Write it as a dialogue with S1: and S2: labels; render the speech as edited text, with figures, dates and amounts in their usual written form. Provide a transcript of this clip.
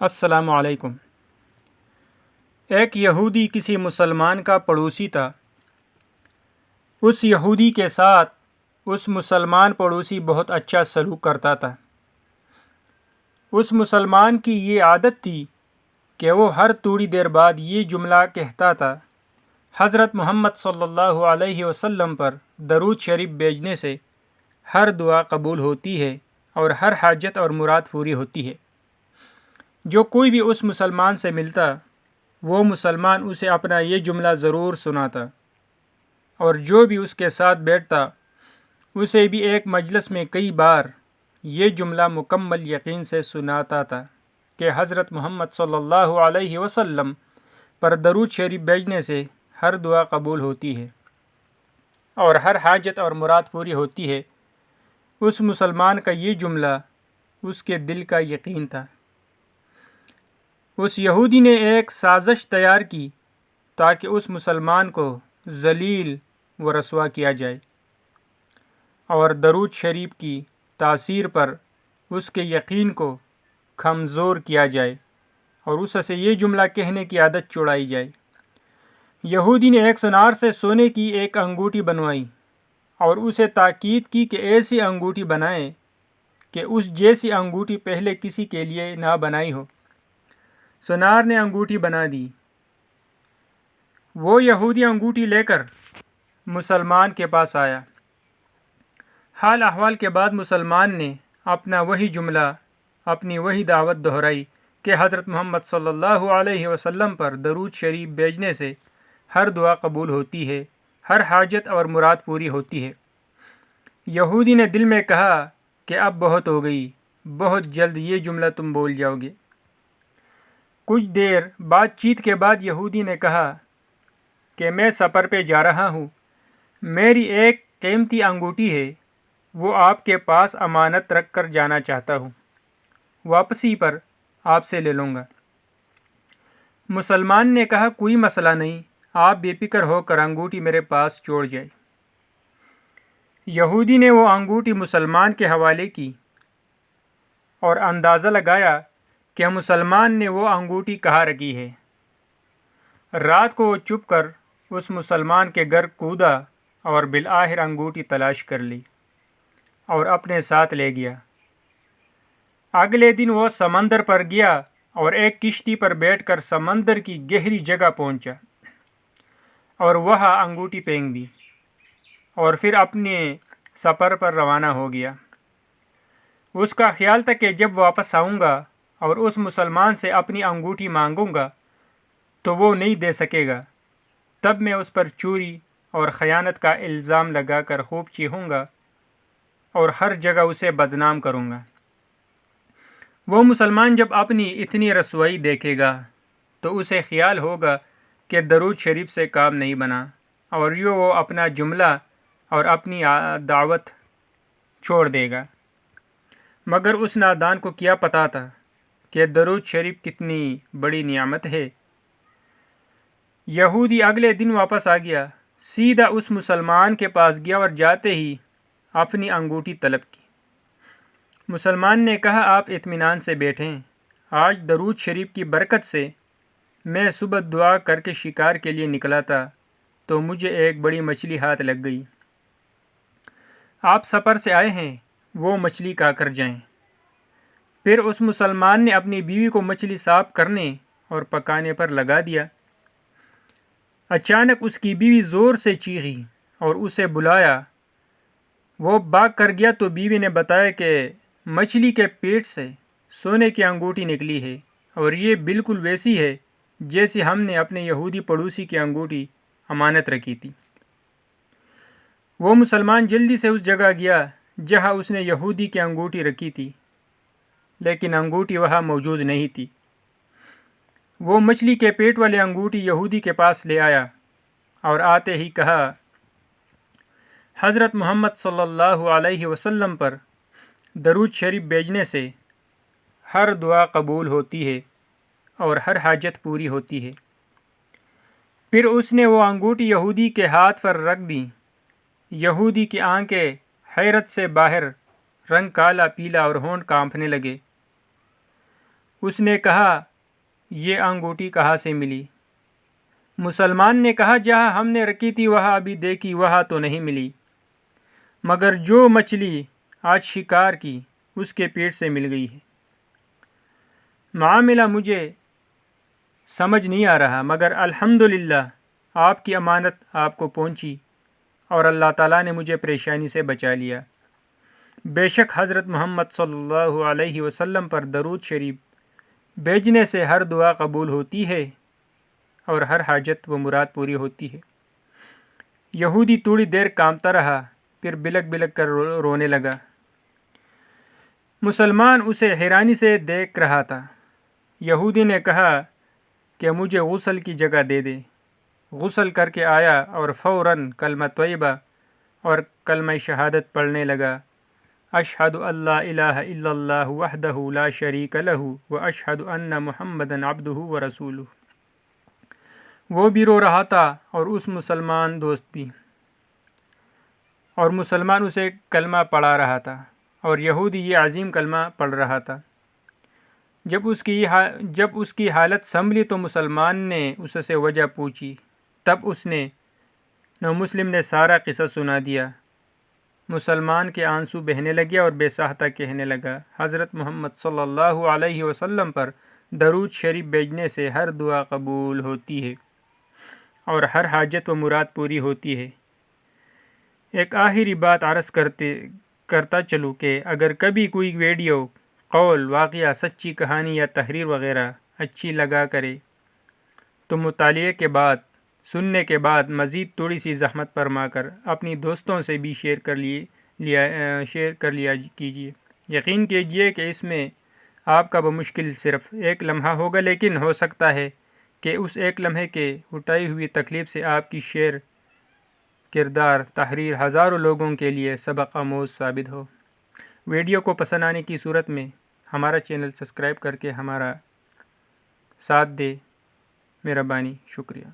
S1: السلام علیکم۔ ایک یہودی کسی مسلمان کا پڑوسی تھا۔ اس یہودی کے ساتھ اس مسلمان پڑوسی بہت اچھا سلوک کرتا تھا۔ اس مسلمان کی یہ عادت تھی کہ وہ ہر تھوڑی دیر بعد یہ جملہ کہتا تھا: حضرت محمد صلی اللہ علیہ وسلم پر درود شریف بھیجنے سے ہر دعا قبول ہوتی ہے اور ہر حاجت اور مراد پوری ہوتی ہے۔ جو کوئی بھی اس مسلمان سے ملتا، وہ مسلمان اسے اپنا یہ جملہ ضرور سناتا، اور جو بھی اس کے ساتھ بیٹھتا اسے بھی ایک مجلس میں کئی بار یہ جملہ مکمل یقین سے سناتا تھا کہ حضرت محمد صلی اللہ علیہ وسلم پر درود شریف بھیجنے سے ہر دعا قبول ہوتی ہے اور ہر حاجت اور مراد پوری ہوتی ہے۔ اس مسلمان کا یہ جملہ اس کے دل کا یقین تھا۔ اس یہودی نے ایک سازش تیار کی تاکہ اس مسلمان کو ذلیل و رسوا کیا جائے اور درود شریف کی تاثیر پر اس کے یقین کو کمزور کیا جائے اور اس سے یہ جملہ کہنے کی عادت چھڑائی جائے۔ یہودی نے ایک سونار سے سونے کی ایک انگوٹھی بنوائی اور اسے تاکید کی کہ ایسی انگوٹھی بنائے کہ اس جیسی انگوٹھی پہلے کسی کے لیے نہ بنائی ہو۔ سونار نے انگوٹھی بنا دی۔ وہ یہودی انگوٹھی لے کر مسلمان کے پاس آیا۔ حال احوال کے بعد مسلمان نے اپنا وہی جملہ، اپنی وہی دعوت دہرائی کہ حضرت محمد صلی اللہ علیہ وسلم پر درود شریف بھیجنے سے ہر دعا قبول ہوتی ہے، ہر حاجت اور مراد پوری ہوتی ہے۔ یہودی نے دل میں کہا کہ اب بہت ہو گئی، بہت جلد یہ جملہ تم بول جاؤ گے۔ کچھ دیر بات چیت کے بعد یہودی نے کہا کہ میں سفر پہ جا رہا ہوں، میری ایک قیمتی انگوٹھی ہے، وہ آپ کے پاس امانت رکھ کر جانا چاہتا ہوں، واپسی پر آپ سے لے لوں گا۔ مسلمان نے کہا کوئی مسئلہ نہیں، آپ بے فکر ہو کر انگوٹھی میرے پاس چھوڑ جائے۔ یہودی نے وہ انگوٹھی مسلمان کے حوالے کی اور اندازہ لگایا کہ مسلمان نے وہ انگوٹھی کہاں رکھی ہے۔ رات کو وہ چھپ کر اس مسلمان کے گھر کودا اور بالآخر انگوٹھی تلاش کر لی اور اپنے ساتھ لے گیا۔ اگلے دن وہ سمندر پر گیا اور ایک کشتی پر بیٹھ کر سمندر کی گہری جگہ پہنچا اور وہاں انگوٹھی پھینک دی اور پھر اپنے سفر پر روانہ ہو گیا۔ اس کا خیال تھا کہ جب واپس آؤں گا اور اس مسلمان سے اپنی انگوٹھی مانگوں گا تو وہ نہیں دے سکے گا، تب میں اس پر چوری اور خیانت کا الزام لگا کر خوب چیخوں گا اور ہر جگہ اسے بدنام کروں گا۔ وہ مسلمان جب اپنی اتنی رسوائی دیکھے گا تو اسے خیال ہوگا کہ درود شریف سے کام نہیں بنا اور وہ اپنا جملہ اور اپنی دعوت چھوڑ دے گا۔ مگر اس نادان کو کیا پتہ تھا کہ درود شریف کتنی بڑی نعمت ہے۔ یہودی اگلے دن واپس آ گیا، سیدھا اس مسلمان کے پاس گیا اور جاتے ہی اپنی انگوٹھی طلب کی۔ مسلمان نے کہا آپ اطمینان سے بیٹھیں، آج درود شریف کی برکت سے میں صبح دعا کر کے شکار کے لیے نکلا تھا تو مجھے ایک بڑی مچھلی ہاتھ لگ گئی۔ آپ سفر سے آئے ہیں، وہ مچھلی کھا کر جائیں۔ پھر اس مسلمان نے اپنی بیوی کو مچھلی صاف کرنے اور پکانے پر لگا دیا۔ اچانک اس کی بیوی زور سے چیخی اور اسے بلایا۔ وہ بھاگ کر گیا تو بیوی نے بتایا کہ مچھلی کے پیٹ سے سونے کی انگوٹھی نکلی ہے اور یہ بالکل ویسی ہے جیسی ہم نے اپنے یہودی پڑوسی کی انگوٹھی امانت رکھی تھی۔ وہ مسلمان جلدی سے اس جگہ گیا جہاں اس نے یہودی کی انگوٹھی رکھی تھی، لیکن انگوٹھی وہاں موجود نہیں تھی۔ وہ مچھلی کے پیٹ والے انگوٹھی یہودی کے پاس لے آیا اور آتے ہی کہا حضرت محمد صلی اللہ علیہ وسلم پر درود شریف بھیجنے سے ہر دعا قبول ہوتی ہے اور ہر حاجت پوری ہوتی ہے۔ پھر اس نے وہ انگوٹھی یہودی کے ہاتھ پر رکھ دی۔ یہودی کی آنکھیں حیرت سے باہر، رنگ کالا پیلا اور ہونٹ کانپنے لگے۔ اس نے کہا یہ انگوٹھی کہاں سے ملی؟ مسلمان نے کہا جہاں ہم نے رکھی تھی وہاں ابھی دیکھی وہاں تو نہیں ملی، مگر جو مچھلی آج شکار کی اس کے پیٹ سے مل گئی ہے۔ معاملہ مجھے سمجھ نہیں آ رہا، مگر الحمدللہ آپ کی امانت آپ کو پہنچی اور اللہ تعالیٰ نے مجھے پریشانی سے بچا لیا۔ بے شک حضرت محمد صلی اللہ علیہ وسلم پر درود شریف بھیجنے سے ہر دعا قبول ہوتی ہے اور ہر حاجت و مراد پوری ہوتی ہے۔ یہودی تھوڑی دیر کانپتا رہا، پھر بلک بلک کر رونے لگا۔ مسلمان اسے حیرانی سے دیکھ رہا تھا۔ یہودی نے کہا کہ مجھے غسل کی جگہ دے دے۔ غسل کر کے آیا اور فوراً کلمہ طیبہ اور کلمہ شہادت پڑھنے لگا۔ اشہد ان لا الہ الا اللہ وحدہ لا شریک لہ واشہد ان محمدا عبدہ ورسولہ۔ وہ بھی رو رہا تھا اور اس مسلمان دوست بھی، اور مسلمان اسے کلمہ پڑھا رہا تھا اور یہودی یہ عظیم کلمہ پڑھ رہا تھا۔ جب اس کی حالت سنبھلی تو مسلمان نے اس سے وجہ پوچھی، تب اس نے مسلم نے سارا قصہ سنا دیا۔ مسلمان کے آنسو بہنے لگے اور بے ساختہ کہنے لگا، حضرت محمد صلی اللہ علیہ وسلم پر درود شریف بھیجنے سے ہر دعا قبول ہوتی ہے اور ہر حاجت و مراد پوری ہوتی ہے۔ ایک آخری بات عرض کرتا چلوں کہ اگر کبھی کوئی ویڈیو، قول، واقعہ، سچی کہانی یا تحریر وغیرہ اچھی لگا کرے تو مطالعے کے بعد، سننے کے بعد مزید تھوڑی سی زحمت فرما کر اپنی دوستوں سے بھی شیئر کر لیا کیجیے۔ یقین کیجیے کہ اس میں آپ کا بمشکل صرف ایک لمحہ ہوگا، لیکن ہو سکتا ہے کہ اس ایک لمحے کے اٹھائی ہوئی تکلیف سے آپ کی شعر، کردار، تحریر ہزاروں لوگوں کے لیے سبق آموز ثابت ہو۔ ویڈیو کو پسند آنے کی صورت میں ہمارا چینل سبسکرائب کر کے ہمارا ساتھ دے۔ مہربانی، شکریہ۔